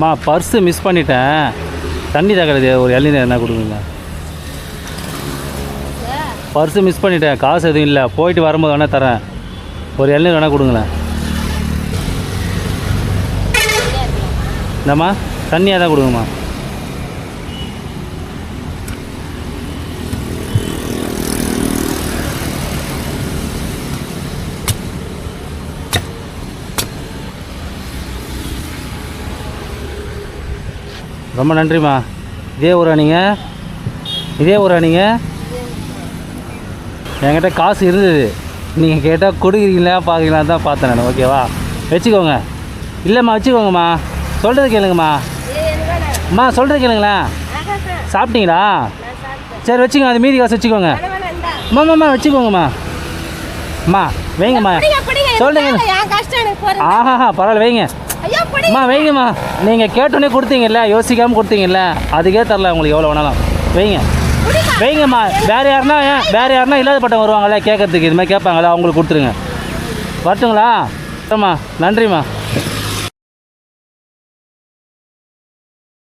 மா purse miss பண்ணிட்டேன், தண்ணி தக்கிறது ஒரு இளநீர் என்ன கொடுங்க. பர்ஸு மிஸ் பண்ணிட்டேன், காசு எதுவும் இல்லை, போயிட்டு வரும்போது வேணால் தரேன், ஒரு இளநீர் வேணால் கொடுங்களேன். இந்தம்மா தண்ணியாக தான் கொடுங்கம்மா. ரொம்ப நன்றிம்மா. இதே ஊரா நீங்கள்? இதே ஊரா நீங்கள்? என்கிட்ட காசு இருந்தது, நீங்கள் கேட்டால் கொடுக்குறீங்களா பார்க்குறீங்களா தான் பார்த்தேன் நான். ஓகேவா, வச்சுக்கோங்க. இல்லைம்மா வச்சுக்கோங்கம்மா, சொல்கிறது கேளுங்கம்மா. அம்மா சொல்கிறது கேளுங்களேன். சாப்பிட்டீங்களா? சரி வச்சுக்கோங்க, அது மீதி காசு வச்சுக்கோங்க. அம்மாம்மா வச்சுக்கோங்கம்மா. அம்மா வைங்கம்மா, சொல்லுங்க. ஆஹா பரவாயில்ல வைங்க. அம்மா வைங்கம்மா, நீங்கள் கேட்டோன்னே கொடுத்தீங்கல்ல, யோசிக்காமல் கொடுத்தீங்கல்ல, அதுக்கே தரல உங்களுக்கு எவ்வளோ வேணாலும். வைங்க வைங்கம்மா. வேறு யாருன்னா இல்லாதப்பட்டவங்க வருவாங்கள்ல கேட்கறதுக்கு, இது மாதிரி கேட்பாங்களா, அவங்களுக்கு கொடுத்துருங்க. வரட்டுங்களா? ஆமாம் நன்றிம்மா.